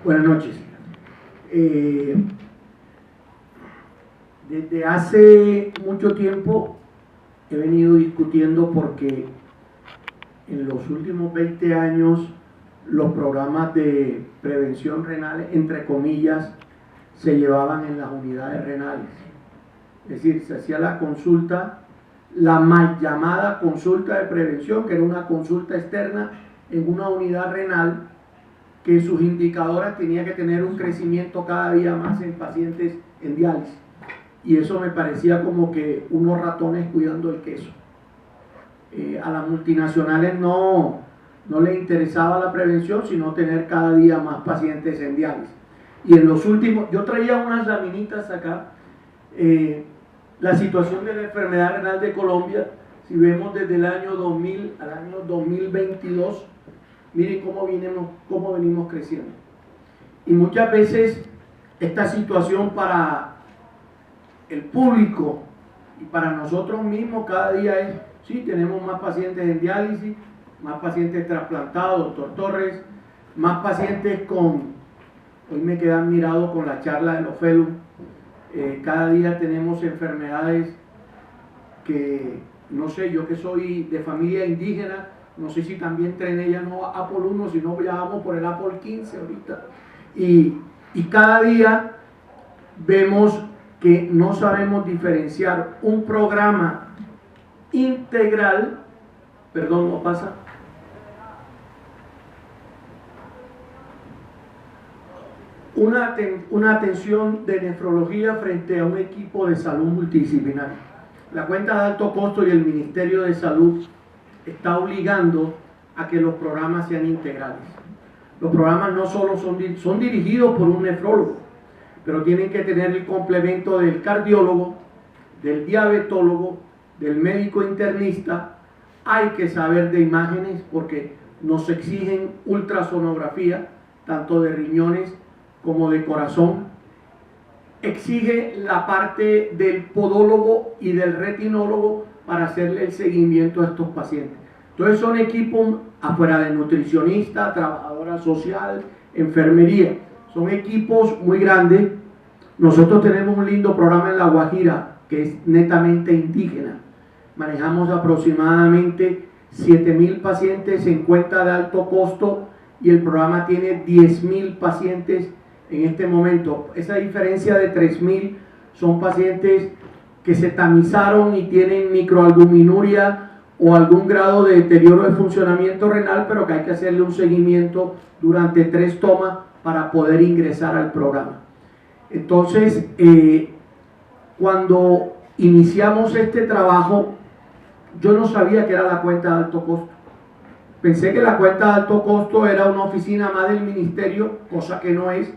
Buenas noches. Desde hace mucho tiempo he venido discutiendo porque en los últimos 20 años los programas de prevención renal, entre comillas, se llevaban en las unidades renales. Es decir, se hacía la consulta, la mal llamada consulta de prevención, que era una consulta externa en una unidad renal, que sus indicadoras tenía que tener un crecimiento cada día más en pacientes en diálisis. Y eso me parecía como que unos ratones cuidando el queso. A las multinacionales no les interesaba la prevención, sino tener cada día más pacientes en diálisis. Y en los últimos, yo traía unas laminitas acá, la situación de la enfermedad renal de Colombia, si vemos desde el año 2000 al año 2022, miren cómo venimos creciendo. Y muchas veces esta situación para el público y para nosotros mismos cada día es, sí, tenemos más pacientes en diálisis, más pacientes trasplantados, doctor Torres, más pacientes hoy me quedé admirado con la charla de los FEDU, cada día tenemos enfermedades que, no sé, yo que soy de familia indígena, no sé si también trené ya no Apple 1, sino ya vamos por el Apple 15 ahorita. Y cada día vemos que no sabemos diferenciar un programa integral, perdón, no pasa, una atención de nefrología frente a un equipo de salud multidisciplinario. La cuenta de alto costo y el Ministerio de Salud está obligando a que los programas sean integrales. Los programas no solo son dirigidos por un nefrólogo, pero tienen que tener el complemento del cardiólogo, del diabetólogo, del médico internista. Hay que saber de imágenes porque nos exigen ultrasonografía, tanto de riñones como de corazón. Exige la parte del podólogo y del retinólogo para hacerle el seguimiento a estos pacientes. Entonces son equipos afuera de nutricionista, trabajadora social, enfermería. Son equipos muy grandes. Nosotros tenemos un lindo programa en La Guajira que es netamente indígena. Manejamos aproximadamente 7.000 pacientes en cuenta de alto costo y el programa tiene 10.000 pacientes en este momento. Esa diferencia de 3.000 son pacientes que se tamizaron y tienen microalbuminuria o algún grado de deterioro de funcionamiento renal, pero que hay que hacerle un seguimiento durante 3 tomas para poder ingresar al programa. Entonces, cuando iniciamos este trabajo, yo no sabía que era la cuenta de alto costo. Pensé que la cuenta de alto costo era una oficina más del ministerio, cosa que no es.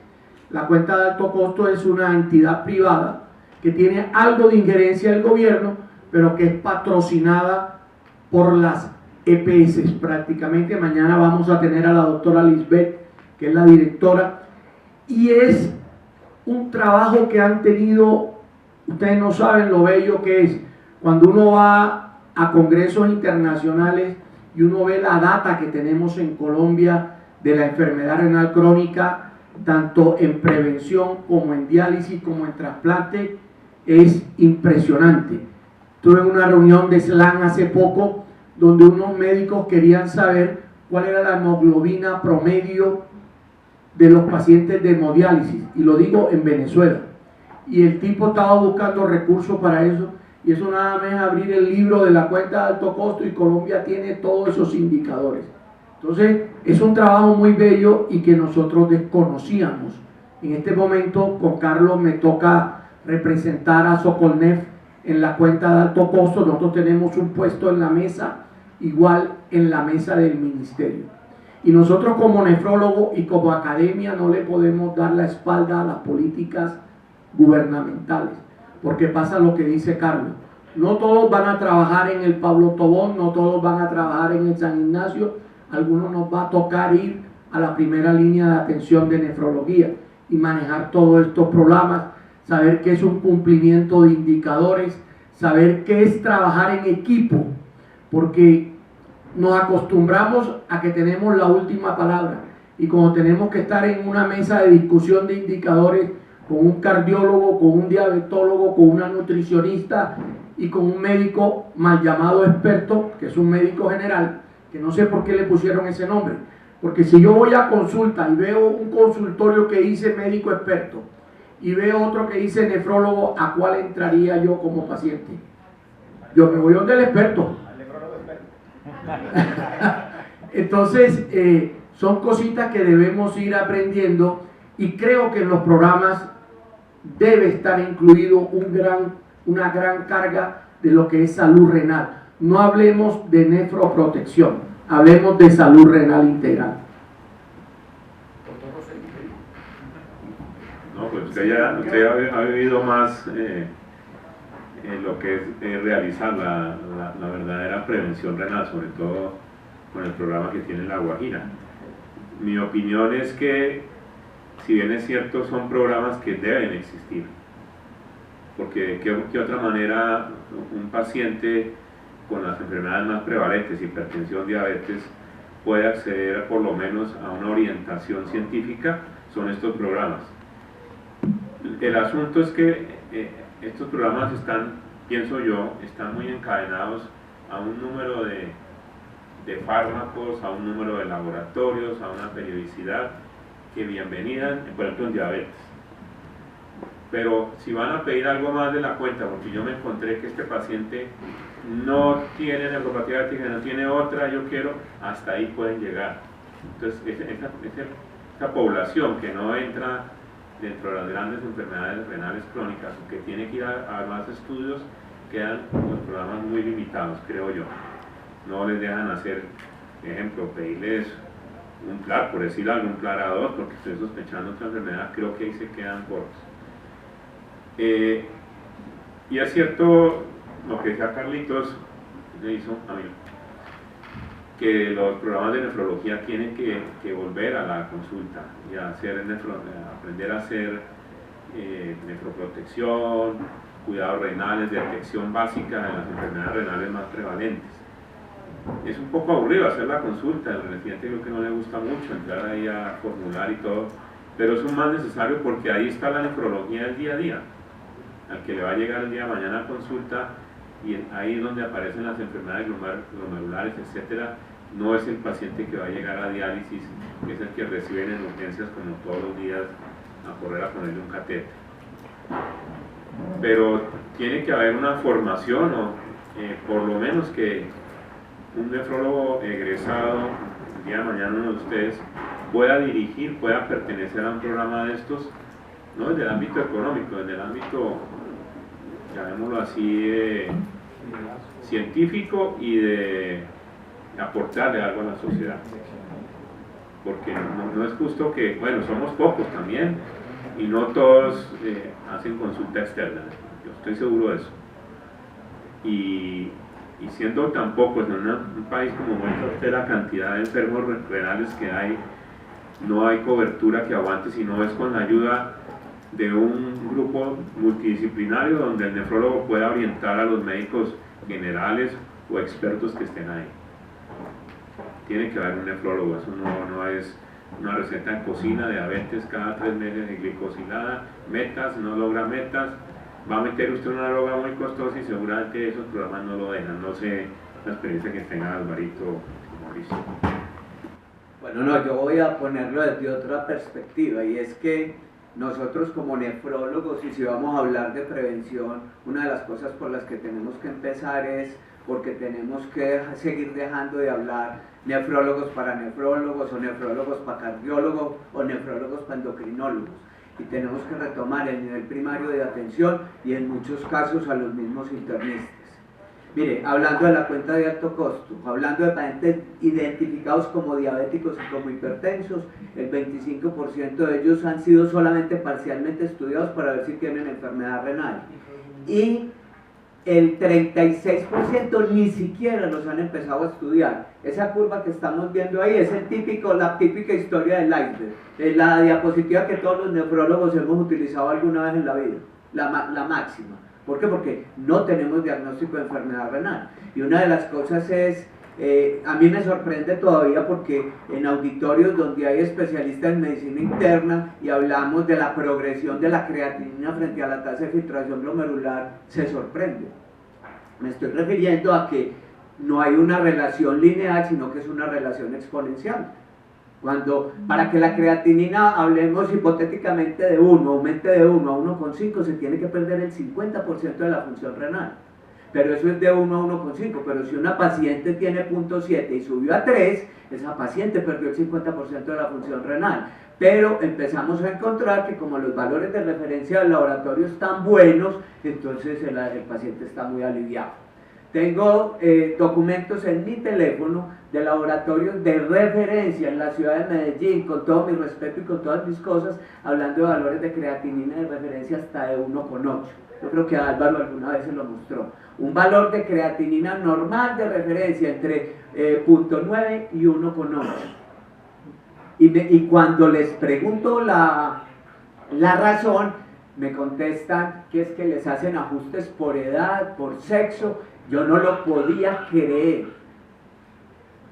La cuenta de alto costo es una entidad privada que tiene algo de injerencia del gobierno, pero que es patrocinada por las EPS prácticamente. Mañana vamos a tener a la doctora Lisbeth, que es la directora, y es un trabajo que han tenido, ustedes no saben lo bello que es, cuando uno va a congresos internacionales y uno ve la data que tenemos en Colombia de la enfermedad renal crónica, tanto en prevención como en diálisis como en trasplante, es impresionante. Tuve una reunión de SLAN hace poco donde unos médicos querían saber cuál era la hemoglobina promedio de los pacientes de hemodiálisis, y lo digo en Venezuela, y el tipo estaba buscando recursos para eso, y eso nada más es abrir el libro de la cuenta de alto costo y Colombia tiene todos esos indicadores. Entonces es un trabajo muy bello y que nosotros desconocíamos. En este momento con Carlos me toca representar a Socolnef en la cuenta de alto costo. Nosotros tenemos un puesto en la mesa, igual en la mesa del ministerio. Y nosotros como nefrólogo y como academia no le podemos dar la espalda a las políticas gubernamentales, porque pasa lo que dice Carlos. No todos van a trabajar en el Pablo Tobón, no todos van a trabajar en el San Ignacio. Algunos nos va a tocar ir a la primera línea de atención de nefrología y manejar todos estos programas, saber qué es un cumplimiento de indicadores, saber qué es trabajar en equipo, porque nos acostumbramos a que tenemos la última palabra. y cuando tenemos que estar en una mesa de discusión de indicadores con un cardiólogo, con un diabetólogo, con una nutricionista y con un médico mal llamado experto, que es un médico general, que no sé por qué le pusieron ese nombre, porque si yo voy a consulta y veo un consultorio que dice médico experto y veo otro que dice nefrólogo, ¿a cuál entraría yo como paciente? Yo me voy donde el experto. Entonces, son cositas que debemos ir aprendiendo, y creo que en los programas debe estar incluido una gran carga de lo que es salud renal. No hablemos de nefroprotección, hablemos de salud renal integral. No, pues usted ha vivido más lo que es realizar la verdadera prevención renal, sobre todo con el programa que tiene La Guajira. Mi opinión es que, si bien es cierto, son programas que deben existir, porque de qué otra manera un paciente con las enfermedades más prevalentes, hipertensión, diabetes, puede acceder por lo menos a una orientación científica, son estos programas. El asunto es que estos programas pienso yo, están muy encadenados a un número de fármacos, a un número de laboratorios, a una periodicidad que bienvenida, por ejemplo en diabetes. Pero si van a pedir algo más de la cuenta, porque yo me encontré que este paciente no tiene nefropatía diabética, no tiene otra, yo quiero, hasta ahí pueden llegar. Entonces, esa población que no entra dentro de las grandes enfermedades renales crónicas, o que tiene que ir a más estudios, quedan los programas muy limitados, creo yo. No les dejan hacer, ejemplo, pedirles un PLAR, por decir algo, un PLAR A2, porque estoy sospechando otra enfermedad, creo que ahí se quedan cortos. Y es cierto lo que decía Carlitos, le hizo a mí, que los programas de nefrología tienen que volver a la consulta y a aprender a hacer nefroprotección, cuidados renales, detección básica de las enfermedades renales más prevalentes. Es un poco aburrido hacer la consulta, el residente creo que no le gusta mucho entrar ahí a formular y todo, pero es un más necesario porque ahí está la nefrología del día a día. Al que le va a llegar el día de mañana a consulta, y ahí es donde aparecen las enfermedades glomerulares, etcétera, no es el paciente que va a llegar a diálisis, que es el que reciben en urgencias como todos los días a correr a ponerle un catéter. Pero tiene que haber una formación, o por lo menos que un nefrólogo egresado, el día de mañana uno de ustedes, pueda dirigir, pueda pertenecer a un programa de estos, no desde el ámbito económico, desde el ámbito, llamémoslo así, científico, y de aportarle algo a la sociedad. Porque no es justo que, bueno, somos pocos también, y no todos hacen consulta externa, yo estoy seguro de eso. Y siendo tan pocos en un país como muestra la cantidad de enfermos renales que hay, no hay cobertura que aguante, sino es con la ayuda de un grupo multidisciplinario donde el nefrólogo pueda orientar a los médicos generales o expertos que estén ahí. Tiene que haber un nefrólogo, eso no es una receta en cocina, diabetes cada 3 meses de glicosilada, metas, no logra metas, va a meter usted una droga muy costosa y seguramente esos programas no lo dejan. No sé la experiencia que tenga Alvarito o Mauricio. Bueno, no, yo voy a ponerlo desde otra perspectiva, y es que nosotros como nefrólogos, y si vamos a hablar de prevención, una de las cosas por las que tenemos que empezar es porque tenemos que seguir dejando de hablar nefrólogos para nefrólogos, o nefrólogos para cardiólogos, o nefrólogos para endocrinólogos, y tenemos que retomar el nivel primario de atención, y en muchos casos a los mismos internistas. Mire, hablando de la cuenta de alto costo, hablando de pacientes identificados como diabéticos y como hipertensos, el 25% de ellos han sido solamente parcialmente estudiados para ver si tienen enfermedad renal, y el 36% ni siquiera los han empezado a estudiar. Esa curva que estamos viendo ahí es la típica historia del iceberg, es la diapositiva que todos los nefrólogos hemos utilizado alguna vez en la vida, la máxima. ¿Por qué? Porque no tenemos diagnóstico de enfermedad renal. Y una de las cosas es A mí me sorprende todavía porque en auditorios donde hay especialistas en medicina interna y hablamos de la progresión de la creatinina frente a la tasa de filtración glomerular, se sorprende. Me estoy refiriendo a que no hay una relación lineal, sino que es una relación exponencial. Cuando, para que la creatinina, hablemos hipotéticamente de 1, aumente de 1 a 1,5, se tiene que perder el 50% de la función renal. Pero eso es de 1 a 1,5, pero si una paciente tiene 0,7 y subió a 3, esa paciente perdió el 50% de la función renal. Pero empezamos a encontrar que como los valores de referencia del laboratorio están buenos, entonces el paciente está muy aliviado. Tengo documentos en mi teléfono de laboratorios de referencia en la ciudad de Medellín, con todo mi respeto y con todas mis cosas, hablando de valores de creatinina de referencia hasta de 1,8. Yo creo que Álvaro alguna vez se lo mostró. Un valor de creatinina normal de referencia entre 0,9 y 1,8. Y cuando les pregunto la razón, me contestan que es que les hacen ajustes por edad, por sexo. Yo no lo podía creer.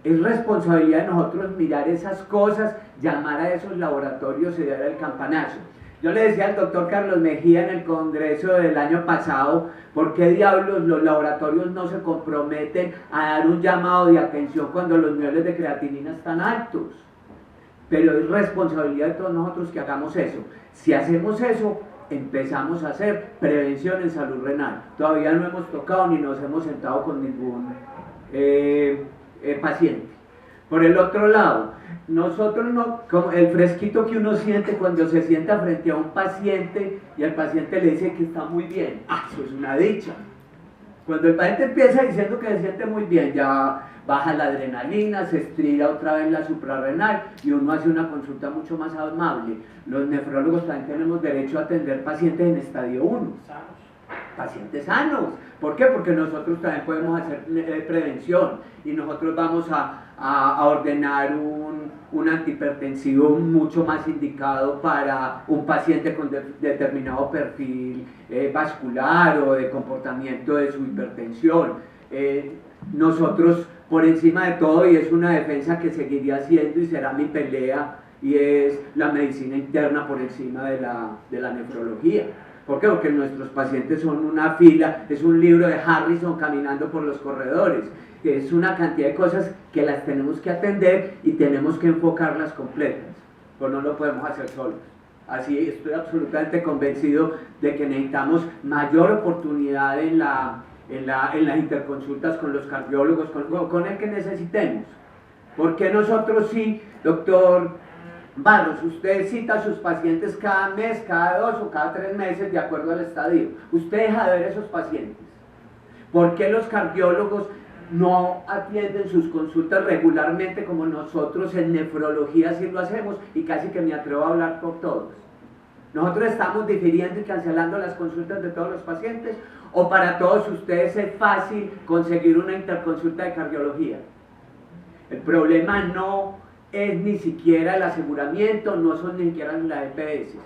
Es responsabilidad de nosotros mirar esas cosas, llamar a esos laboratorios y dar el campanazo. Yo le decía al doctor Carlos Mejía en el congreso del año pasado, ¿por qué diablos los laboratorios no se comprometen a dar un llamado de atención cuando los niveles de creatinina están altos? Pero es responsabilidad de todos nosotros que hagamos eso. Si hacemos eso, empezamos a hacer prevención en salud renal. Todavía no hemos tocado ni nos hemos sentado con ningún paciente. Por el otro lado, nosotros no, como el fresquito que uno siente cuando se sienta frente a un paciente y el paciente le dice que está muy bien, eso es una dicha. Cuando el paciente empieza diciendo que se siente muy bien, ya baja la adrenalina, se estira otra vez la suprarrenal y uno hace una consulta mucho más amable. Los nefrólogos también tenemos derecho a atender pacientes en estadio 1. Pacientes sanos. ¿Por qué? Porque nosotros también podemos hacer prevención y nosotros vamos a ordenar un antihipertensivo mucho más indicado para un paciente con determinado perfil vascular o de comportamiento de su hipertensión. Nosotros, por encima de todo, y es una defensa que seguiría haciendo y será mi pelea, y es la medicina interna por encima de la nefrología. ¿Por qué? Porque nuestros pacientes son una fila, es un libro de Harrison caminando por los corredores, es una cantidad de cosas que las tenemos que atender y tenemos que enfocarlas completas, pues no lo podemos hacer solos. Así estoy absolutamente convencido de que necesitamos mayor oportunidad en las interconsultas con los cardiólogos, con el que necesitemos. ¿Por qué nosotros sí, doctor Barros, usted cita a sus pacientes cada mes, cada 2 o cada 3 meses de acuerdo al estadio? Usted deja de ver esos pacientes. ¿Por qué los cardiólogos no atienden sus consultas regularmente como nosotros en nefrología sí lo hacemos? Y casi que me atrevo a hablar por todos. Nosotros estamos difiriendo y cancelando las consultas de todos los pacientes, o para todos ustedes es fácil conseguir una interconsulta de cardiología. El problema no es ni siquiera el aseguramiento, no son ni siquiera las EPS.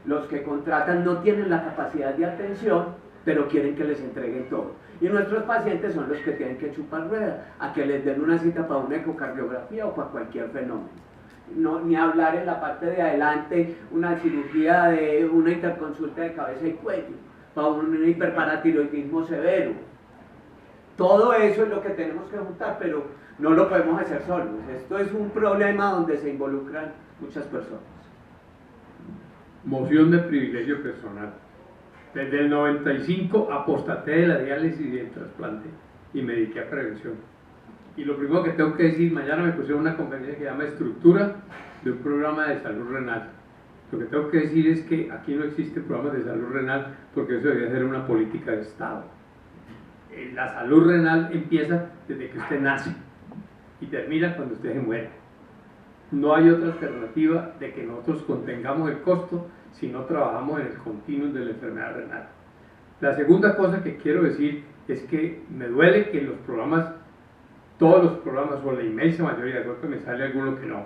Los que contratan no tienen la capacidad de atención, pero quieren que les entreguen todo. Y nuestros pacientes son los que tienen que chupar rueda, a que les den una cita para una ecocardiografía o para cualquier fenómeno. No, ni hablar en la parte de adelante, una cirugía de una interconsulta de cabeza y cuello, para un hiperparatiroidismo severo. Todo eso es lo que tenemos que juntar, pero no lo podemos hacer solos. Esto es un problema donde se involucran muchas personas. Moción de privilegio personal. Desde el 95 apostaté de la diálisis y del trasplante y me dediqué a prevención. Y lo primero que tengo que decir, mañana me pusieron una conferencia que se llama Estructura de un programa de salud renal. Lo que tengo que decir es que aquí no existen programas de salud renal porque eso debería ser una política de Estado. La salud renal empieza desde que usted nace y termina cuando usted se muere. No hay otra alternativa de que nosotros contengamos el costo si no trabajamos en el continuum de la enfermedad renal. La segunda cosa que quiero decir es que me duele que los programas, todos los programas, o la inmensa mayoría, creo que me sale alguno que no,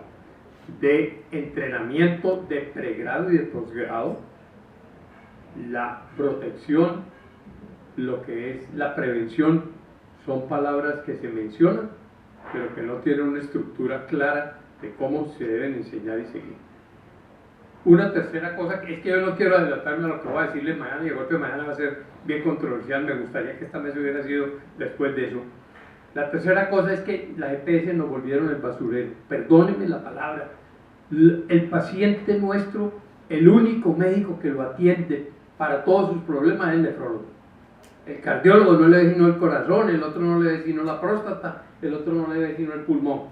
de entrenamiento de pregrado y de posgrado, la protección, lo que es la prevención, son palabras que se mencionan, pero que no tienen una estructura clara de cómo se deben enseñar y seguir. Una tercera cosa, que es que yo no quiero adelantarme a lo que voy a decirles mañana, y de golpe mañana va a ser bien controversial, me gustaría que esta mesa hubiera sido después de eso. La tercera cosa es que las EPS nos volvieron el basurero, perdónenme la palabra. El paciente nuestro, el único médico que lo atiende para todos sus problemas es el nefrólogo. El cardiólogo no le ve sino el corazón, el otro no le ve sino la próstata, el otro no le ve sino el pulmón.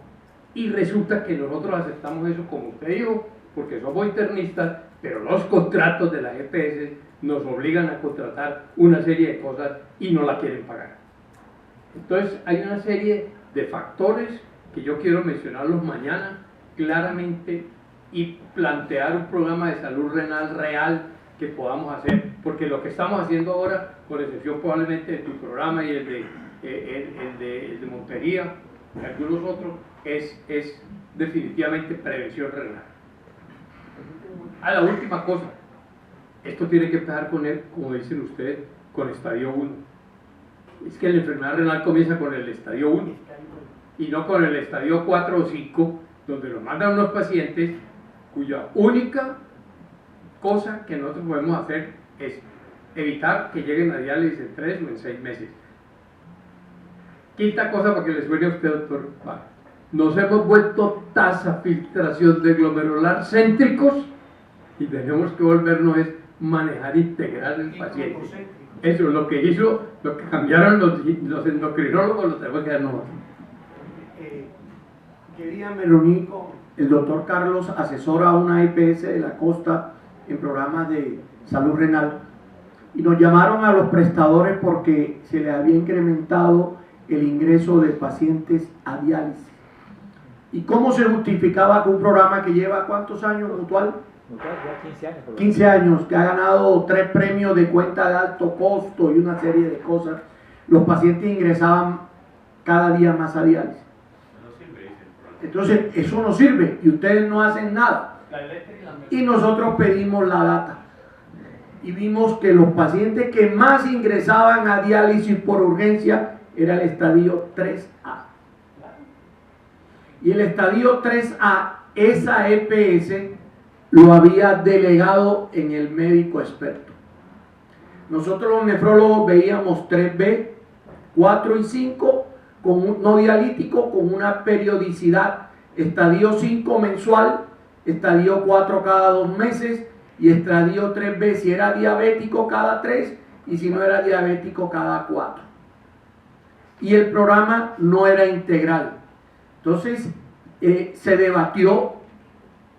Y resulta que nosotros aceptamos eso, como usted dijo, porque somos internistas, pero los contratos de las EPS nos obligan a contratar una serie de cosas y no la quieren pagar. Entonces hay una serie de factores que yo quiero mencionarlos mañana claramente y plantear un programa de salud renal real que podamos hacer, porque lo que estamos haciendo ahora, por excepción probablemente de tu programa y el de Montería y algunos otros, es definitivamente prevención renal. La última cosa, esto tiene que empezar con él, como dicen ustedes, con estadio 1. Es que la enfermedad renal comienza con el estadio 1 y no con el estadio 4 o 5, donde nos mandan unos pacientes cuya única cosa que nosotros podemos hacer es evitar que lleguen a diálisis en 3 o en 6 meses. Quinta cosa para que les suene a usted, doctor. Nos hemos vuelto tasa filtración de glomerular céntricos y tenemos que volvernos es manejar integral el paciente. Eso es lo que hizo, lo que cambiaron los endocrinólogos, lo tenemos que hacer nosotros. Querida Melonico, el doctor Carlos asesora a una EPS de la costa en programas de salud renal y nos llamaron a los prestadores porque se les había incrementado el ingreso de pacientes a diálisis. ¿Y cómo se justificaba que un programa que lleva cuántos años mutual? Ya 15 años. 15 años, que ha ganado 3 premios de cuenta de alto costo y una serie de cosas, los pacientes ingresaban cada día más a diálisis? Entonces, eso no sirve y ustedes no hacen nada. Y nosotros pedimos la data y vimos que los pacientes que más ingresaban a diálisis por urgencia era el estadio 3A. Y el estadio 3A, esa EPS lo había delegado en el médico experto. Nosotros los nefrólogos veíamos 3B, 4 y 5 con un no dialítico con una periodicidad, estadio 5 mensual, estadio 4 cada 2 meses y estadio 3B si era diabético cada 3 y si no era diabético cada 4. Y el programa no era integral. Entonces se debatió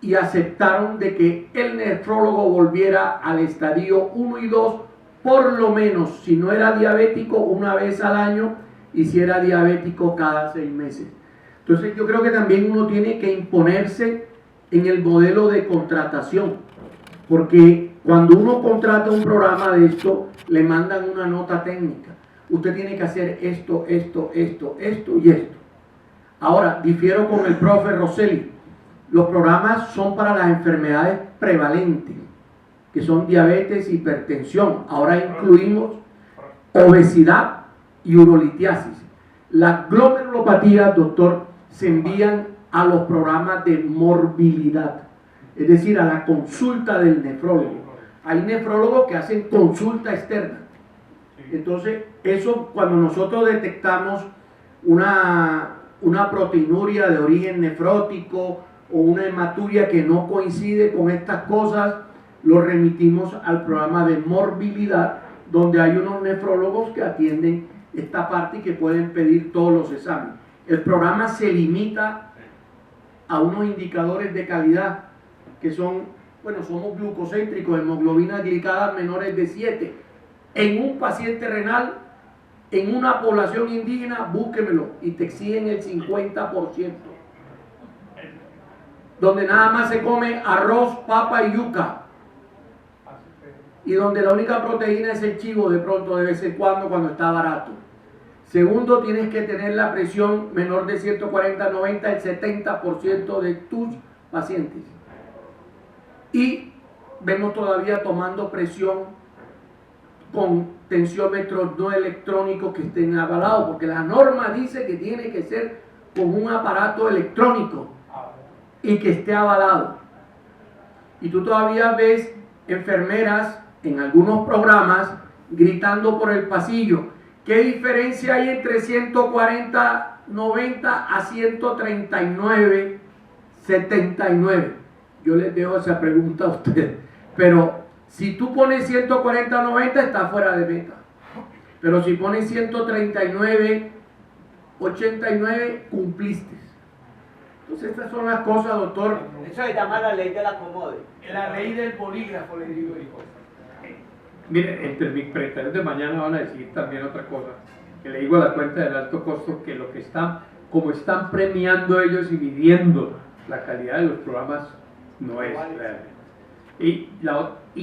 y aceptaron de que el nefrólogo volviera al estadio 1 y 2 por lo menos, si no era diabético, una vez al año y si era diabético cada 6 meses. Entonces yo creo que también uno tiene que imponerse en el modelo de contratación, porque cuando uno contrata un programa de esto, le mandan una nota técnica. Usted tiene que hacer esto, esto, esto, esto y esto. Ahora, difiero con el profe Rosselli. Los programas son para las enfermedades prevalentes, que son diabetes, hipertensión. Ahora incluimos obesidad y urolitiasis. Las glomerulopatías, doctor, se envían a los programas de morbilidad, es decir, a la consulta del nefrólogo. Hay nefrólogos que hacen consulta externa. Entonces, eso cuando nosotros detectamos una proteinuria de origen nefrótico o una hematuria que no coincide con estas cosas, lo remitimos al programa de morbilidad, donde hay unos nefrólogos que atienden esta parte y que pueden pedir todos los exámenes. El programa se limita a unos indicadores de calidad que son, bueno, somos glucocéntricos, hemoglobina glicada menores de 7. En un paciente renal, en una población indígena, búsquemelo, y te exigen el 50%. Donde nada más se come arroz, papa y yuca. Y donde la única proteína es el chivo de pronto de vez en cuando está barato. Segundo, tienes que tener la presión menor de 140/90 el 70% de tus pacientes. Y vemos todavía tomando presión con tensiómetros no electrónicos que estén avalados, porque la norma dice que tiene que ser con un aparato electrónico y que esté avalado. Y tú todavía ves enfermeras en algunos programas gritando por el pasillo. ¿Qué diferencia hay entre 140-90 a 139-79? Yo les dejo esa pregunta a ustedes. Pero si tú pones 140-90 está fuera de meta. Pero si pones 139-89 cumpliste. Entonces estas son las cosas, doctor. Eso se llama la ley del acomode. La ley del bolígrafo, le digo yo. Mire, entre mis presentaciones de mañana van a decir también otra cosa, que le digo a la cuenta del alto costo, que lo que están, como están premiando ellos y midiendo la calidad de los programas, no es real. Y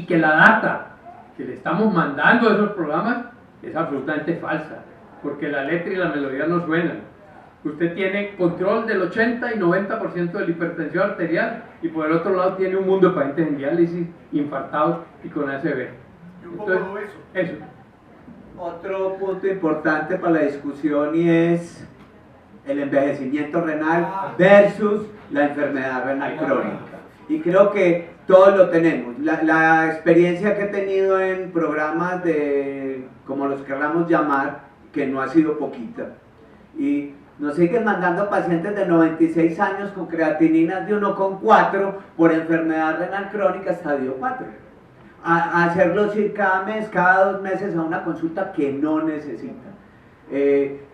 que la data que le estamos mandando a esos programas es absolutamente falsa, porque la letra y la melodía no suenan. Usted tiene control del 80 y 90% de la hipertensión arterial y por el otro lado tiene un mundo de pacientes en diálisis, infartados y con ACV. Y un poco de eso. Eso. Otro punto importante para la discusión y es el envejecimiento renal versus la enfermedad renal crónica. Y creo que todos lo tenemos. La experiencia que he tenido en programas de, como los queramos llamar, que no ha sido poquita. Y nos siguen mandando pacientes de 96 años con creatininas de 1,4 por enfermedad renal crónica estadio 4. A hacerlos ir cada mes, cada 2 meses a una consulta que no necesitan.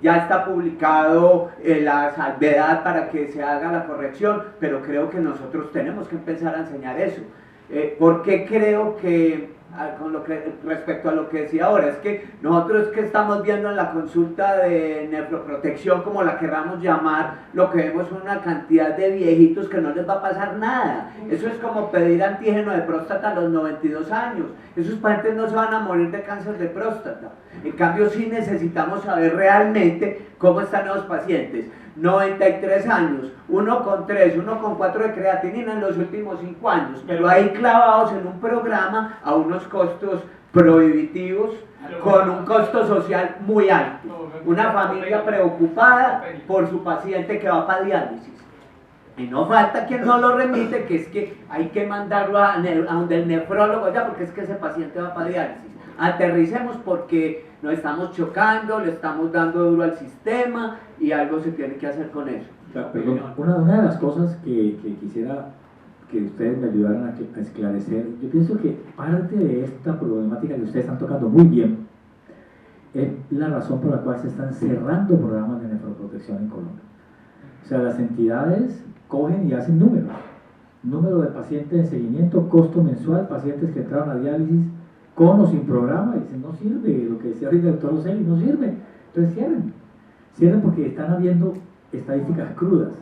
Ya está publicado la salvedad para que se haga la corrección, pero creo que nosotros tenemos que empezar a enseñar eso. ¿Por qué creo que, respecto a lo que decía ahora, es que nosotros que estamos viendo en la consulta de nefroprotección, como la queramos llamar, lo que vemos es una cantidad de viejitos que no les va a pasar nada? Eso es como pedir antígeno de próstata a los 92 años. Esos pacientes no se van a morir de cáncer de próstata. En cambio, sí necesitamos saber realmente cómo están los pacientes. 93 años, 1,3, 1,4 de creatinina en los últimos 5 años, pero ahí clavados en un programa a unos costos prohibitivos, con un costo social muy alto. Una familia preocupada por su paciente que va para diálisis. Y no falta quien no lo remite, que es que hay que mandarlo a donde el nefrólogo ya, porque es que ese paciente va para diálisis. Aterricemos porque nos estamos chocando, le estamos dando duro al sistema y algo se tiene que hacer con eso. Perdón, una de las cosas que quisiera que ustedes me ayudaran a esclarecer, yo pienso que parte de esta problemática que ustedes están tocando muy bien es la razón por la cual se están cerrando programas de nefroprotección en Colombia. O sea, las entidades cogen y hacen número de pacientes de seguimiento, costo mensual, pacientes que entraron a diálisis con o sin programa, y dicen, no sirve, lo que decía ahorita el doctor Oselli, no sirve. Entonces cierren porque están habiendo estadísticas crudas.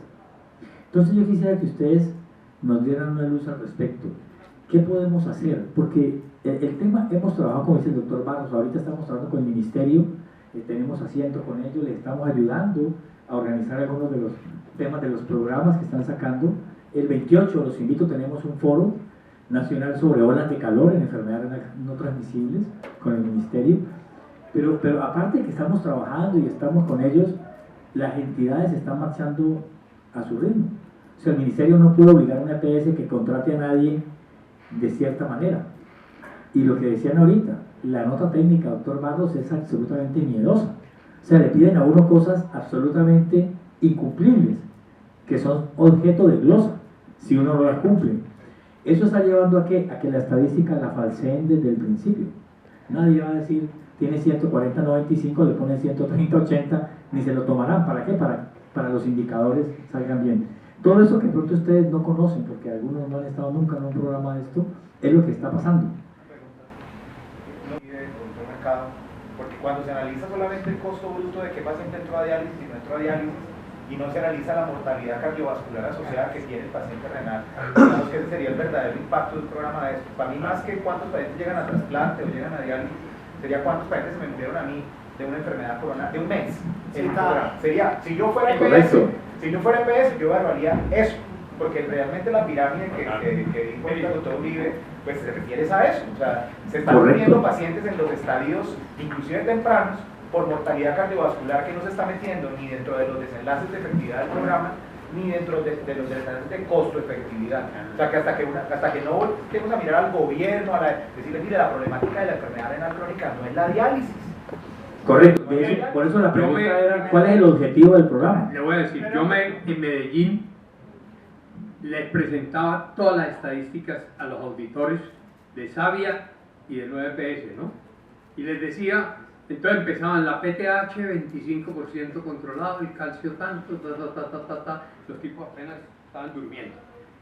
Entonces yo quisiera que ustedes nos dieran una luz al respecto. ¿Qué podemos hacer? Porque el tema, hemos trabajado, como dice el doctor Barros, ahorita estamos trabajando con el ministerio, tenemos asiento con ellos, les estamos ayudando a organizar algunos de los temas de los programas que están sacando. El 28, los invito, tenemos un foro nacional sobre olas de calor en enfermedades no transmisibles con el ministerio, pero aparte de que estamos trabajando y estamos con ellos, las entidades están marchando a su ritmo. O sea, el ministerio no puede obligar a una EPS que contrate a nadie de cierta manera. Y lo que decían ahorita, la nota técnica, doctor Barros, es absolutamente miedosa. O sea, le piden a uno cosas absolutamente incumplibles, que son objeto de glosa, si uno no las cumple. Eso está llevando a que la estadística la falseen desde el principio. Nadie va a decir, tiene 140-95, le ponen 130-80, ni se lo tomarán. ¿Para qué? Para los indicadores salgan bien. Todo eso que pronto ustedes no conocen, porque algunos no han estado nunca en un programa de esto, es lo que está pasando. Porque cuando se analiza solamente el costo bruto de qué paciente entró a diálisis y no entró a diálisis, y no se analiza la mortalidad cardiovascular asociada que tiene el paciente renal, digamos que ese sería el verdadero impacto de un programa de esto. Para mí, más que cuántos pacientes llegan a trasplante o llegan a diálisis, sería cuántos pacientes se me murieron a mí de una enfermedad coronaria, de un mes. Sería, si yo fuera EPS, yo evaluaría eso, porque realmente la pirámide que dijo el doctor Uribe, pues se refiere a eso. O sea, se están muriendo pacientes en los estadios, inclusive tempranos, por mortalidad cardiovascular que no se está metiendo ni dentro de los desenlaces de efectividad del programa, ni dentro de los desenlaces de costo-efectividad. O sea, que hasta que no volvemos a mirar al gobierno, decirle, mire, la problemática de la enfermedad renal crónica no es la diálisis. Correcto, por eso la pregunta era, ¿cuál es el objetivo del programa? Le voy a decir, en Medellín les presentaba todas las estadísticas a los auditores de Savia y del 9PS, ¿no? Y les decía, entonces empezaban la PTH 25% controlado, el calcio tanto, los tipos apenas estaban durmiendo.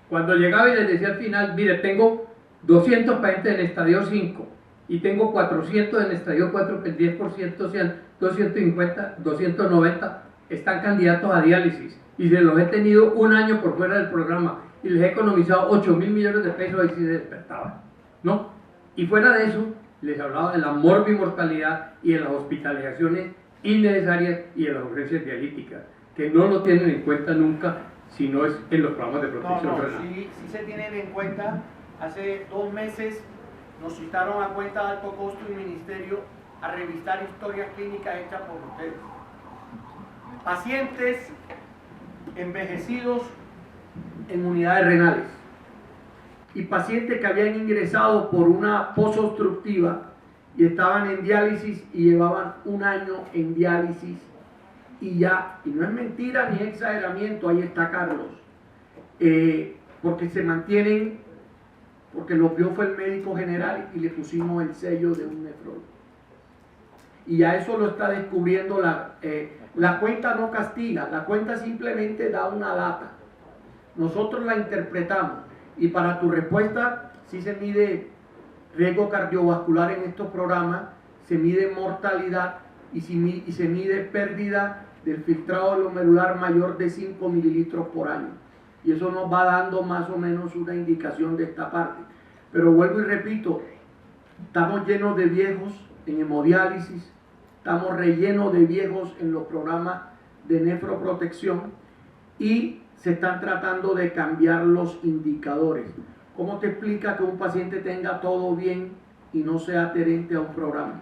Cuando llegaba y les decía al final, mire, tengo 200 pacientes en estadio 5 y tengo 400 en estadio 4, que el 10% sean 250, 290, están candidatos a diálisis. Y se los he tenido un año por fuera del programa y les he economizado 8.000 millones de pesos, ahí sí se despertaban, ¿no? Y fuera de eso, les hablaba de la morbimortalidad y de las hospitalizaciones innecesarias y de las urgencias dialíticas, que no lo tienen en cuenta nunca si no es en los programas de protección renal. Sí se tienen en cuenta. Hace 2 meses nos citaron a cuenta de alto costo y ministerio a revisar historias clínicas hechas por ustedes. Pacientes envejecidos en unidades renales y pacientes que habían ingresado por una posobstructiva y estaban en diálisis y llevaban un año en diálisis y ya, y no es mentira ni exageramiento, ahí está Carlos, porque se mantienen, porque lo vio fue el médico general y le pusimos el sello de un nefrólogo. Y ya eso lo está descubriendo la cuenta no castiga, la cuenta simplemente da una data. Nosotros la interpretamos y para tu respuesta, sí se mide riesgo cardiovascular en estos programas, se mide mortalidad y se mide pérdida del filtrado glomerular mayor de 5 mililitros por año. Y eso nos va dando más o menos una indicación de esta parte. Pero vuelvo y repito, estamos llenos de viejos en hemodiálisis, estamos rellenos de viejos en los programas de nefroprotección y se están tratando de cambiar los indicadores. ¿Cómo te explica que un paciente tenga todo bien y no sea adherente a un programa?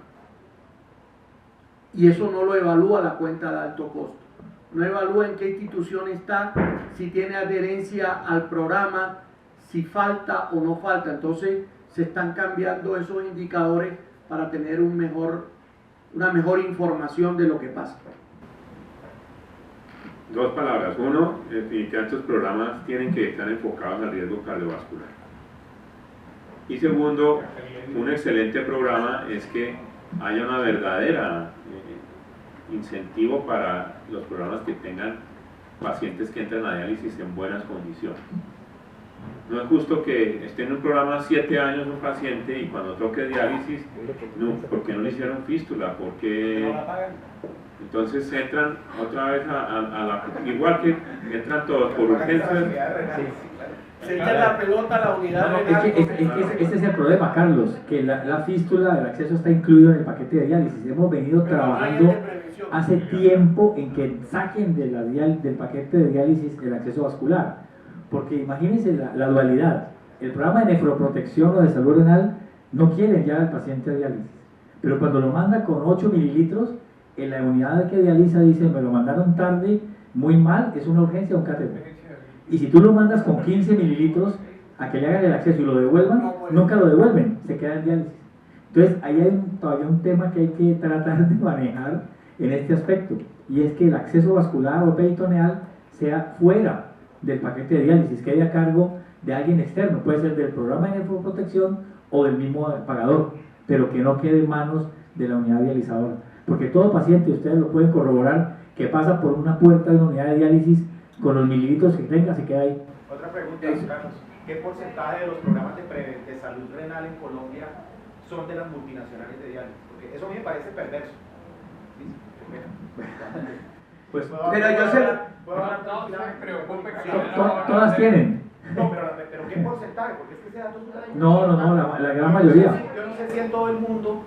Y eso no lo evalúa la cuenta de alto costo. No evalúa en qué institución está, si tiene adherencia al programa, si falta o no falta. Entonces se están cambiando esos indicadores para tener una mejor información de lo que pasa. 2 palabras. Uno, definitivamente estos programas tienen que estar enfocados al riesgo cardiovascular. Y segundo, un excelente programa es que haya una verdadera incentivo para los programas que tengan pacientes que entran a diálisis en buenas condiciones. No es justo que esté en un programa 7 años un paciente y cuando toque diálisis, no, ¿por qué no le hicieron fístula? ¿Por qué? Entonces entran otra vez igual que entran todos por urgencias. Se echa la pelota a la unidad renal. Ese es el problema, Carlos, que la fístula, el acceso está incluido en el paquete de diálisis. Hemos venido trabajando hace tiempo en que saquen del paquete de diálisis el acceso vascular. Porque imagínense la dualidad. El programa de nefroprotección o de salud renal no quieren ya al paciente a diálisis. Pero cuando lo manda con 8 mililitros, en la unidad que dializa dice, me lo mandaron tarde, muy mal, es una urgencia, un catéter. Y si tú lo mandas con 15 mililitros a que le hagan el acceso y lo devuelvan, nunca lo devuelven, se queda en diálisis. Entonces ahí hay todavía un tema que hay que tratar de manejar en este aspecto, y es que el acceso vascular o peritoneal sea fuera del paquete de diálisis, quede a cargo de alguien externo, puede ser del programa de nefroprotección o del mismo pagador, pero que no quede en manos de la unidad dializadora. Porque todo paciente, ustedes lo pueden corroborar, que pasa por una puerta de una unidad de diálisis, con los mililitros que tenga, se queda ahí. Otra pregunta, Carlos. ¿Qué porcentaje de los programas de salud renal en Colombia son de las multinacionales de diálisis? Porque eso a mí me parece perverso. Pues, pero yo sé... Todas tienen. No, pero ¿qué porcentaje? Porque es que ese dato es No, la gran mayoría. Yo no sé si en todo el mundo,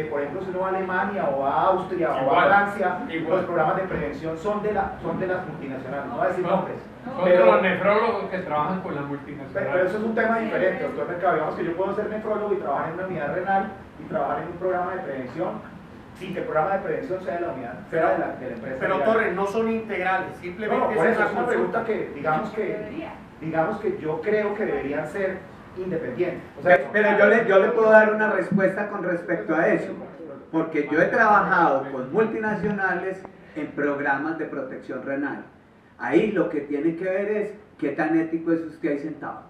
por ejemplo, si uno va a Alemania o a Austria o a Francia, los programas de prevención son de las multinacionales, no voy a decir nombres. Son de los nefrólogos que trabajan con las multinacionales. Pero eso es un tema diferente, doctor Mercado. Digamos que yo puedo ser nefrólogo y trabajar en una unidad renal y trabajar en un programa de prevención sin que el programa de prevención sea de la unidad, sea de la empresa. Pero diaria. Torres, no son integrales, simplemente No, por eso es una consulta. pregunta que digamos que yo creo que deberían ser independientes. O sea, Pero yo le puedo dar una respuesta con respecto a eso, porque yo he trabajado con multinacionales en programas de protección renal. Ahí lo que tiene que ver es qué tan ético es usted ahí sentado.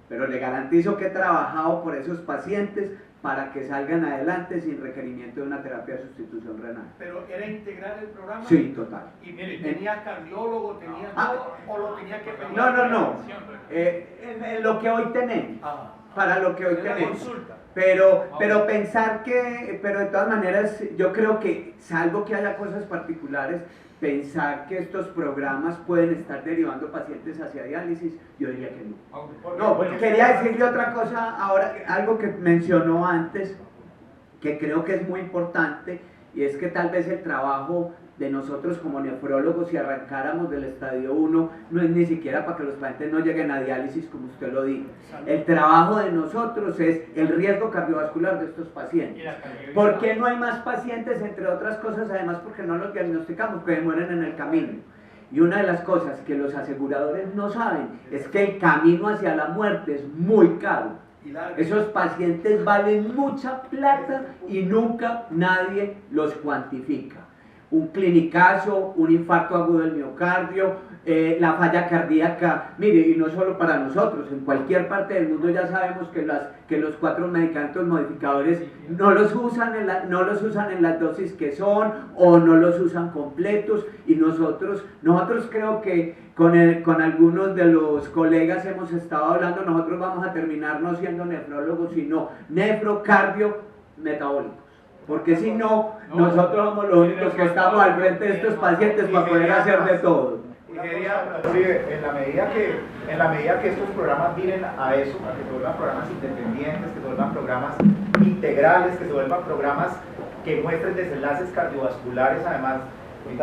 Pero le garantizo que he trabajado por esos pacientes para que salgan adelante sin requerimiento de una terapia de sustitución renal. Pero ¿era integral el programa? Sí, total. ¿Y tenía cardiólogo, tenía todo, o lo tenía que pedir? No. En lo que hoy tenemos. Ah, Para lo que hoy en la tenemos. consulta. Pero pensar que, pero de todas maneras, yo creo que, salvo que haya cosas particulares, pensar que estos programas pueden estar derivando pacientes hacia diálisis, yo diría que no. No, quería decirle otra cosa ahora, algo que mencionó antes, que creo que es muy importante, y es que tal vez el trabajo de nosotros como nefrólogos, si arrancáramos del estadio 1, no es ni siquiera para que los pacientes no lleguen a diálisis, como usted lo dijo. El trabajo de nosotros es el riesgo cardiovascular de estos pacientes. ¿Por qué no hay más pacientes? Entre otras cosas, además porque no los diagnosticamos, porque mueren en el camino. Y una de las cosas que los aseguradores no saben es que el camino hacia la muerte es muy caro. Esos pacientes valen mucha plata y nunca nadie los cuantifica. Un clinicazo, un infarto agudo del miocardio, la falla cardíaca, mire, y no solo para nosotros, en cualquier parte del mundo ya sabemos que los 4 medicamentos modificadores no los usan en las dosis que son, o no los usan completos, y nosotros creo que con algunos de los colegas hemos estado hablando, nosotros vamos a terminar no siendo nefrólogos, sino nefrocardio metabólicos. Porque si no, nosotros somos los únicos que estamos al frente de estos pacientes para poder hacer de todo. En la medida que estos programas miren a eso, a que se vuelvan programas independientes, que se vuelvan programas integrales, que se vuelvan programas que muestren desenlaces cardiovasculares, además,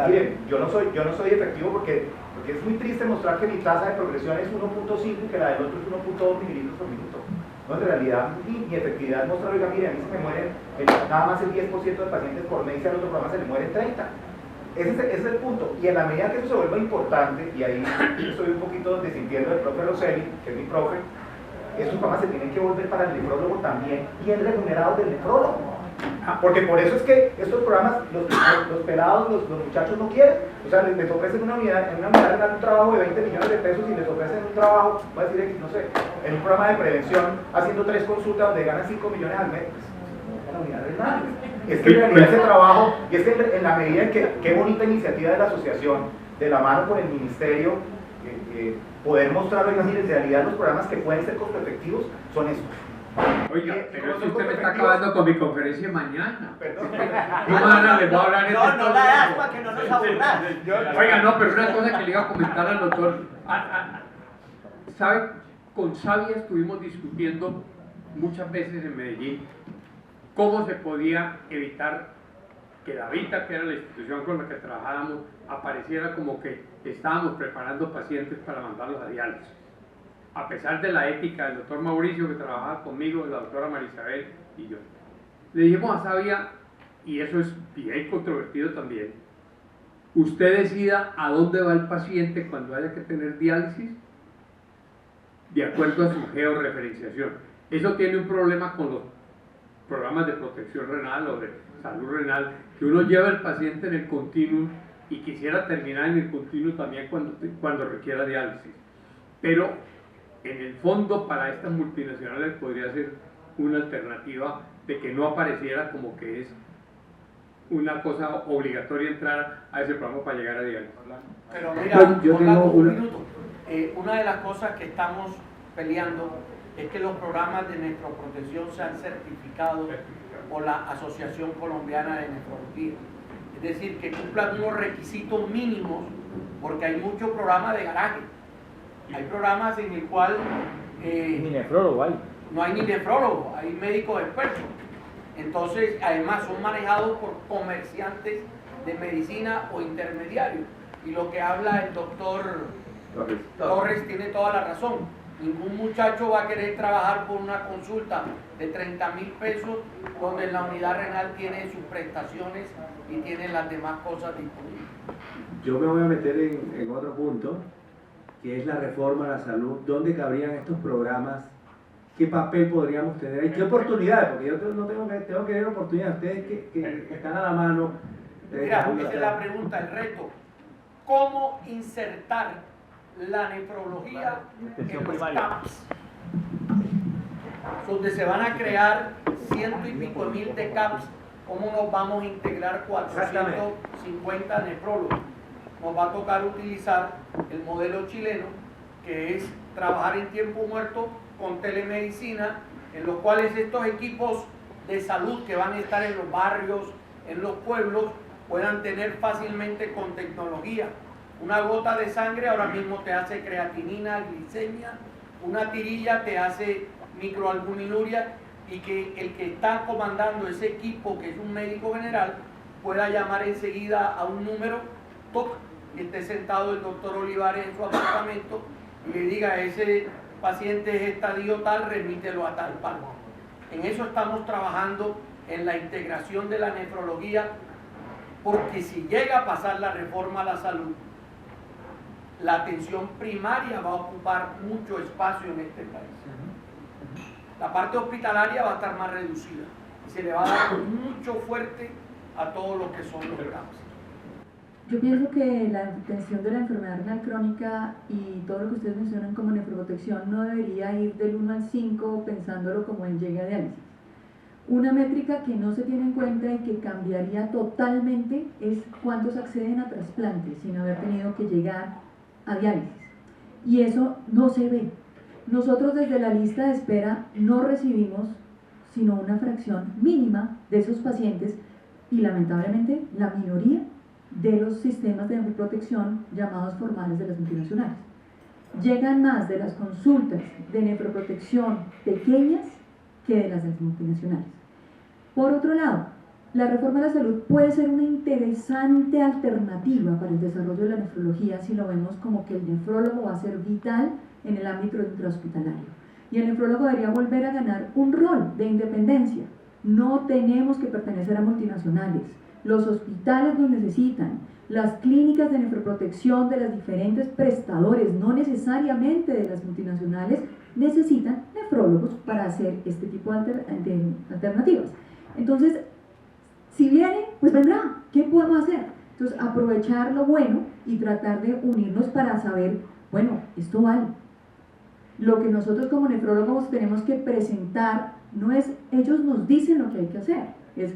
miren, yo no soy efectivo porque es muy triste mostrar que mi tasa de progresión es 1.5 y que la del otro es 1.2 mililitros por minuto. No, en realidad mi efectividad es mostrar, oiga, mire, a mí se me mueren nada más el 10% de pacientes por mes y al otro programa se le mueren 30. Ese es el punto. Y en la medida que eso se vuelva importante, y ahí estoy un poquito desintiendo del profe Rosselli, que es mi profe, esos programas se tienen que volver para el nefrólogo también, bien remunerados del nefrólogo. Porque por eso es que estos programas, los pelados, los muchachos no quieren. O sea, les ofrecen en una unidad renal un trabajo de 20 millones de pesos y les ofrecen un trabajo, voy a decir, no sé, en un programa de prevención, haciendo 3 consultas donde ganan 5 millones al mes. Pues, la unidad renal. Es que en realidad ese trabajo, y es que en la medida en que, qué bonita iniciativa de la asociación, de la mano con el ministerio, poder mostrar, oiga, mire, en realidad los programas que pueden ser costo efectivos son estos. Oiga, pero es que usted me está acabando con mi conferencia mañana. Perdón. Mañana les voy a hablar No la das para que no nos aburras. Oiga, no, pero una cosa que le iba a comentar al doctor. ¿Sabe? Con Sabia estuvimos discutiendo muchas veces en Medellín cómo se podía evitar que la Vita, que era la institución con la que trabajábamos, apareciera como que estábamos preparando pacientes para mandarlos a diálisis. A pesar de la ética del doctor Mauricio, que trabajaba conmigo, la doctora Marisabel y yo. Le dijimos a Sabia, y eso es bien controvertido también, usted decida a dónde va el paciente cuando haya que tener diálisis, de acuerdo a su georreferenciación. Eso tiene un problema con los programas de protección renal o de salud renal, que uno lleva al paciente en el continuum y quisiera terminar en el continuum también cuando requiera diálisis. Pero en el fondo para estas multinacionales podría ser una alternativa de que no apareciera como que es una cosa obligatoria entrar a ese programa para llegar a diálisis. Pero mira, Yo tengo un una- minuto. Una de las cosas que estamos peleando es que los programas de nefroprotección sean certificados por la Asociación Colombiana de Nefrología. Es decir, que cumplan unos requisitos mínimos, porque hay muchos programas de garaje. Hay programas en el cual Ni nefrólogo hay. no hay ni nefrólogo, hay médicos expertos. Entonces, además son manejados por comerciantes de medicina o intermediarios. Y lo que habla el doctor Torres tiene toda la razón. Ningún muchacho va a querer trabajar por una consulta de 30.000 pesos donde la unidad renal tiene sus prestaciones y tiene las demás cosas disponibles. Yo me voy a meter en otro punto, que es la reforma a la salud. ¿Dónde cabrían estos programas? ¿Qué papel podríamos tener? ¿Y qué oportunidades? Porque yo no tengo que ver oportunidades. Ustedes que están a la mano. Mira, esa es la pregunta, el reto. ¿Cómo insertar la nefrología en los CAPS? Donde se van a crear 100 y pico mil de CAPS. ¿Cómo nos vamos a integrar 450 nefrólogos? Nos va a tocar utilizar el modelo chileno, que es trabajar en tiempo muerto con telemedicina, en los cuales estos equipos de salud que van a estar en los barrios, en los pueblos, puedan tener fácilmente con tecnología. Una gota de sangre ahora mismo te hace creatinina, glicemia, una tirilla te hace microalbuminuria, y que el que está comandando ese equipo, que es un médico general, pueda llamar enseguida a un número, que esté sentado el doctor Olivares en su apartamento y le diga: ese paciente es estadio tal, remítelo a tal parte. En eso estamos trabajando, en la integración de la nefrología, porque si llega a pasar la reforma a la salud, la atención primaria va a ocupar mucho espacio en este país. La parte hospitalaria va a estar más reducida y se le va a dar mucho fuerte a todo lo que son los CAPS. Yo pienso que la atención de la enfermedad renal crónica y todo lo que ustedes mencionan como nefroprotección no debería ir del 1 al 5 pensándolo como en llegue a diálisis. Una métrica que no se tiene en cuenta y que cambiaría totalmente es cuántos acceden a trasplante sin haber tenido que llegar a diálisis. Y eso no se ve. Nosotros desde la lista de espera no recibimos sino una fracción mínima de esos pacientes y lamentablemente la minoría de los sistemas de nefroprotección llamados formales de las multinacionales. Llegan más de las consultas de nefroprotección pequeñas que de las multinacionales. Por otro lado, la reforma de la salud puede ser una interesante alternativa para el desarrollo de la nefrología si lo vemos como que el nefrólogo va a ser vital en el ámbito intrahospitalario. Y el nefrólogo debería volver a ganar un rol de independencia. No tenemos que pertenecer a multinacionales. Los hospitales nos necesitan. Las clínicas de nefroprotección de los diferentes prestadores, no necesariamente de las multinacionales, necesitan nefrólogos para hacer este tipo de alternativas. Entonces, si viene, pues vendrá. ¿Qué podemos hacer? Entonces, aprovechar lo bueno y tratar de unirnos para saber, bueno, esto vale. Lo que nosotros como nefrólogos tenemos que presentar no es, ellos nos dicen lo que hay que hacer, es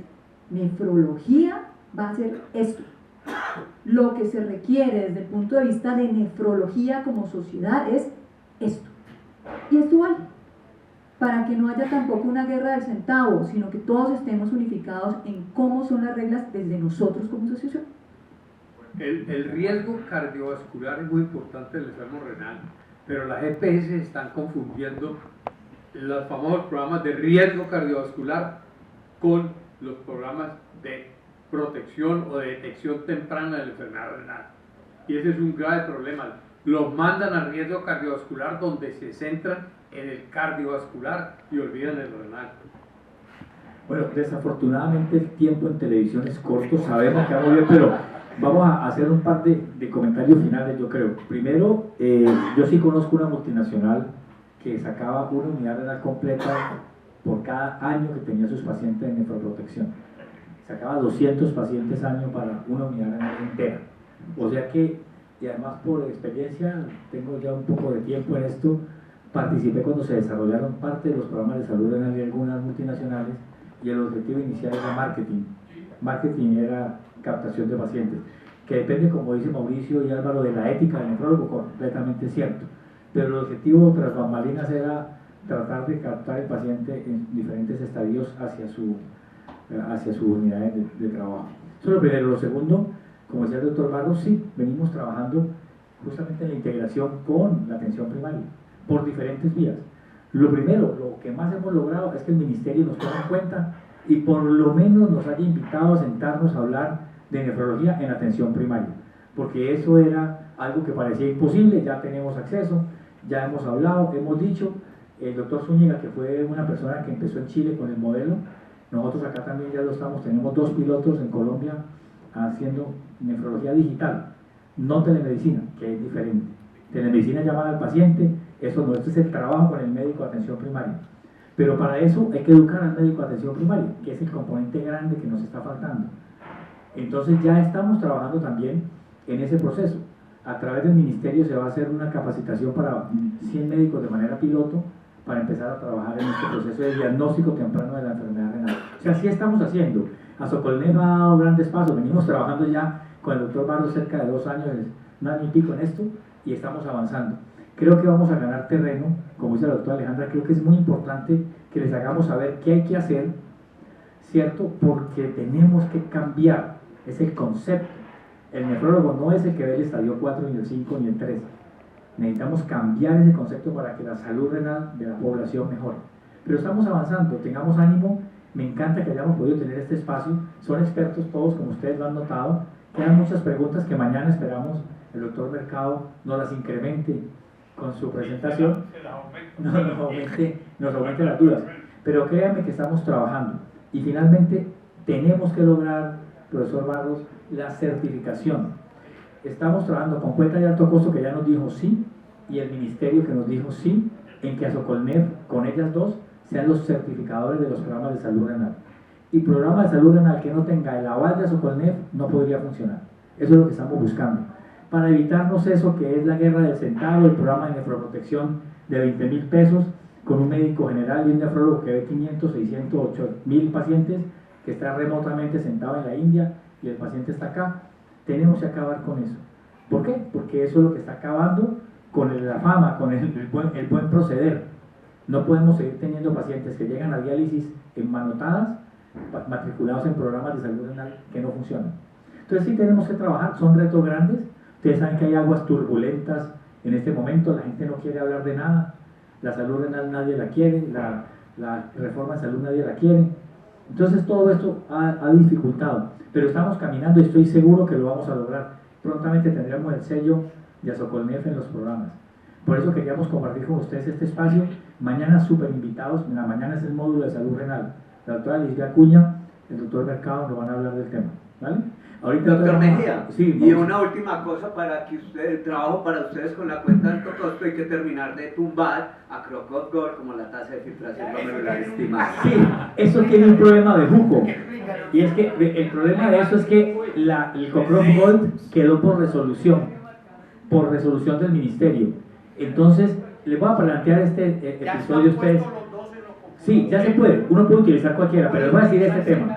nefrología va a hacer esto. Lo que se requiere desde el punto de vista de nefrología como sociedad es esto. Y esto vale. Para que no haya tampoco una guerra del centavo, sino que todos estemos unificados en cómo son las reglas desde nosotros como asociación. El riesgo cardiovascular es muy importante en el enfermo renal, pero las EPS están confundiendo los famosos programas de riesgo cardiovascular con los programas de protección o de detección temprana de la enfermedad renal. Y ese es un grave problema. Los mandan a riesgo cardiovascular donde se centran en el cardiovascular y olvidan el renal. Bueno, desafortunadamente el tiempo en televisión es corto, sabemos que vamos bien, pero vamos a hacer un par de comentarios finales, yo creo. Primero, yo sí conozco una multinacional que sacaba una unidad renal completa por cada año que tenía sus pacientes en nefroprotección. Sacaba 200 pacientes año para una unidad renal entera. O sea que, y además por experiencia, tengo ya un poco de tiempo en esto, participé cuando se desarrollaron parte de los programas de salud renal de algunas multinacionales y el objetivo inicial era marketing. Marketing era captación de pacientes, que depende, como dice Mauricio y Álvaro, de la ética del nefrólogo, completamente cierto. Pero el objetivo tras bambalinas era tratar de captar el paciente en diferentes estadios hacia su unidad de trabajo. Eso es lo primero. Lo segundo, como decía el doctor Barros, sí, venimos trabajando justamente en la integración con la atención primaria, por diferentes vías. Lo primero, lo que más hemos logrado es que el ministerio nos tome en cuenta y por lo menos nos haya invitado a sentarnos a hablar de nefrología en atención primaria, porque eso era algo que parecía imposible, ya tenemos acceso, ya hemos hablado, hemos dicho, el doctor Zúñiga, que fue una persona que empezó en Chile con el modelo, nosotros acá también ya lo estamos, tenemos 2 pilotos en Colombia haciendo nefrología digital, no telemedicina, que es diferente. Telemedicina es llamar al paciente, eso no, este es el trabajo con el médico de atención primaria. Pero para eso hay que educar al médico de atención primaria, que es el componente grande que nos está faltando. Entonces ya estamos trabajando también en ese proceso. A través del ministerio se va a hacer una capacitación para 100 médicos de manera piloto para empezar a trabajar en este proceso de diagnóstico temprano de la enfermedad renal. O sea, sí estamos haciendo. Azocolnef ha dado grandes pasos, venimos trabajando ya con el doctor Barros cerca de 2 años, 1 año y pico en esto, y estamos avanzando. Creo que vamos a ganar terreno, como dice la doctora Alejandra, creo que es muy importante que les hagamos saber qué hay que hacer, ¿cierto? Porque tenemos que cambiar, es el concepto. El nefrólogo no es el que ve el estadio 4, ni el 5, ni el 3. Necesitamos cambiar ese concepto para que la salud renal de la población mejore. Pero estamos avanzando, tengamos ánimo, me encanta que hayamos podido tener este espacio, son expertos todos, como ustedes lo han notado, quedan muchas preguntas que mañana esperamos el doctor Mercado nos las incremente con su presentación, nos aumente las dudas. Pero créanme que estamos trabajando y finalmente tenemos que lograr, profesor Barros, la certificación. Estamos trabajando con cuenta de alto costo que ya nos dijo sí, y el ministerio que nos dijo sí, en que Azocolnef, con ellas dos, sean los certificadores de los programas de salud renal. Y programa de salud renal que no tenga el aval de Azocolnef no podría funcionar. Eso es lo que estamos buscando. Para evitarnos eso que es la guerra del centavo, el programa de nefroprotección de 20.000 pesos, con un médico general y un nefrólogo que ve 500, 600, 8.000 pacientes, que está remotamente sentado en la India y el paciente está acá. Tenemos que acabar con eso. ¿Por qué? Porque eso es lo que está acabando con la fama, con el buen proceder. No podemos seguir teniendo pacientes que llegan a diálisis enmanotadas, matriculados en programas de salud renal que no funcionan. Entonces sí tenemos que trabajar, son retos grandes. Ustedes saben que hay aguas turbulentas en este momento, la gente no quiere hablar de nada, la salud renal nadie la quiere, la reforma de salud nadie la quiere. Entonces todo esto ha dificultado, pero estamos caminando y estoy seguro que lo vamos a lograr. Prontamente tendremos el sello de Azocolnef en los programas. Por eso queríamos compartir con ustedes este espacio. Mañana súper invitados, mañana es el módulo de salud renal. La doctora Lisbeth Acuña, el doctor Mercado nos van a hablar del tema, ¿vale? Ahorita doctor Mejía, sí, y una última cosa para que ustedes, trabajo para ustedes con la cuenta de alto costo, hay que terminar de tumbar a Crocod Gold como la tasa de filtración glomerular estimada. Sí, eso tiene un problema de buco, y es que el problema de eso es que el Crocod Gold quedó por resolución del ministerio. Entonces, les voy a plantear este episodio a ustedes. Sí, ya se puede, uno puede utilizar cualquiera, pero les voy a decir este tema.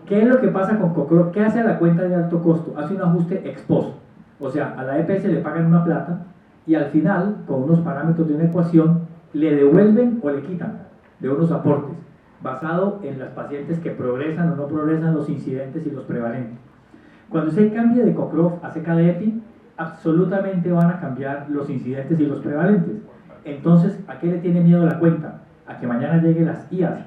¿Qué es lo que pasa con Cocro? ¿Qué hace a la cuenta de alto costo? Hace un ajuste ex post. O sea, a la EPS le pagan una plata y al final, con unos parámetros de una ecuación, le devuelven o le quitan de unos aportes, basado en las pacientes que progresan o no progresan, los incidentes y los prevalentes. Cuando se cambie de Cocro a CKD-EPI, absolutamente van a cambiar los incidentes y los prevalentes. Entonces, ¿a qué le tiene miedo la cuenta? A que mañana lleguen las IAS,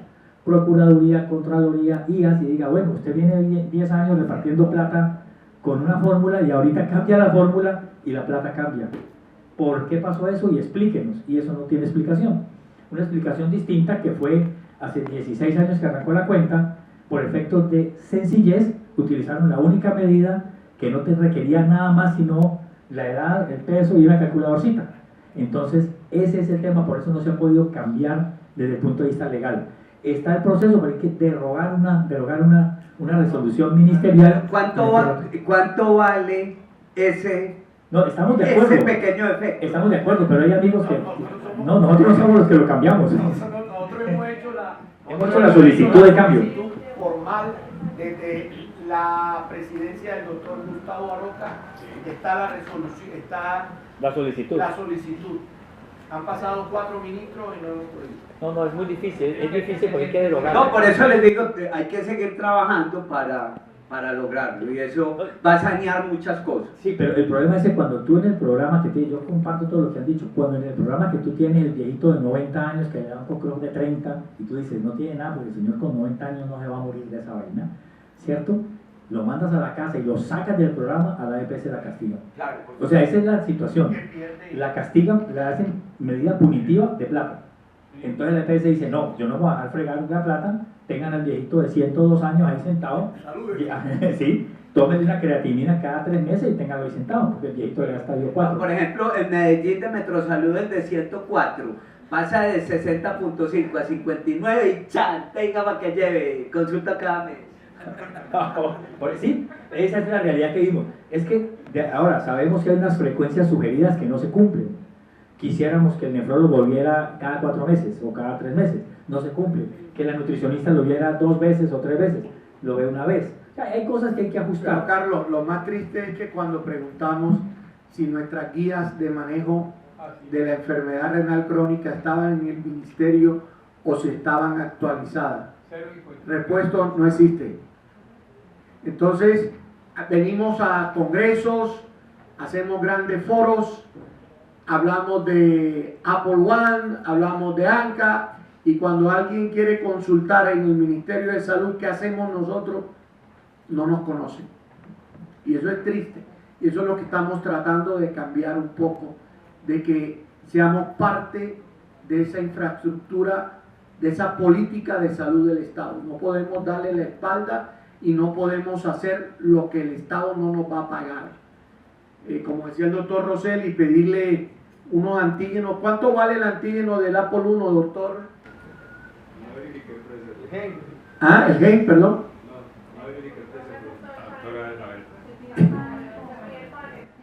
Procuraduría, Contraloría, IAS, y diga, bueno, usted viene 10 años repartiendo plata con una fórmula y ahorita cambia la fórmula y la plata cambia. ¿Por qué pasó eso? Y explíquenos. Y eso no tiene explicación. Una explicación distinta que fue hace 16 años que arrancó la cuenta, por efectos de sencillez, utilizaron la única medida que no te requería nada más sino la edad, el peso y una calculadorcita. Entonces, ese es el tema, por eso no se ha podido cambiar desde el punto de vista legal. Está el proceso, pero hay que derogar una resolución ministerial. ¿Cuánto vale ese? No, estamos de acuerdo. Ese pequeño efecto. Estamos de acuerdo, pero hay amigos que... No, nosotros no somos los que lo cambiamos. Nosotros hemos hecho la solicitud de cambio. Formal desde la presidencia del doctor Gustavo Aroca, está la resolución, está la solicitud. Han pasado 4 ministros y no hemos podido. No, es muy difícil, porque hay que derogar. No, por eso les digo que hay que seguir trabajando para lograrlo, y eso va a sanear muchas cosas. Sí, pero el problema es que cuando tú en el programa que tienes, yo comparto todo lo que han dicho, cuando en el programa que tú tienes el viejito de 90 años que le da un Cochrane de 30, y tú dices, no tiene nada, porque el señor con 90 años no se va a morir de esa vaina, ¿cierto? lo mandas a la casa y lo sacas del programa, a la EPS la castigan. Claro, O sea, esa es la situación. La castigan, la hacen medida punitiva de plata. Entonces la EPS dice, no, yo no voy a dejar fregar la plata, tengan al viejito de 102 años ahí sentado, sí, tómenle una creatinina cada 3 meses y ténganlo ahí sentado, porque el viejito le gasta dio 4. Por ejemplo, en Medellín de Metrosalud el de 104 pasa de 60.5 a 59 y ¡chan! Tenga para que lleve consulta cada mes. Sí, esa es la realidad que vimos. Es que ahora sabemos que hay unas frecuencias sugeridas que no se cumplen. Quisiéramos que el nefrólogo volviera cada 4 meses o cada 3 meses, no se cumple. Que la nutricionista lo viera 2 veces o 3 veces, lo ve una vez. O sea, hay cosas que hay que ajustar. Pero Carlos, lo más triste es que cuando preguntamos si nuestras guías de manejo de la enfermedad renal crónica estaban en el ministerio o si estaban actualizadas, respuesta no existe. Entonces, venimos a congresos, hacemos grandes foros, hablamos de Apple One, hablamos de ANCA, y cuando alguien quiere consultar en el Ministerio de Salud qué hacemos nosotros, no nos conocen. Y eso es triste. Y eso es lo que estamos tratando de cambiar un poco, de que seamos parte de esa infraestructura, de esa política de salud del Estado. No podemos darle la espalda y no podemos hacer lo que el Estado no nos va a pagar. Como decía el doctor Rosell, y pedirle unos antígenos. ¿Cuánto vale el antígeno del Apple 1, doctor? El GEN, perdón.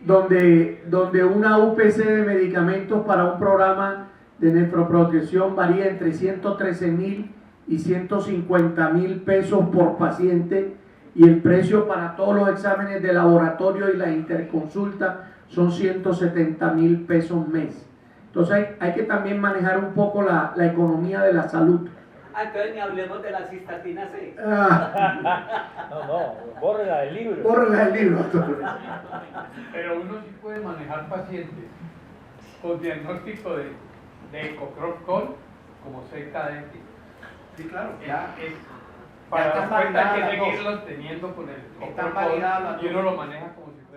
Donde una UPC de medicamentos para un programa de nefroprotección varía entre 113.000 y 150.000 pesos por paciente, y el precio para todos los exámenes de laboratorio y la interconsulta son 170.000 pesos mes. Entonces hay que también manejar un poco la economía de la salud. Entonces ni hablemos de la cistatina C. No, bórrela del libro. Bórrela del libro. Pero uno sí puede manejar pacientes con diagnóstico de ecoprotocol como CKD. Sí, claro, Para están dar cuenta validadas que las seguirlos teniendo con el Están ecoprotocol validadas las y uno dos. lo maneja como si fuera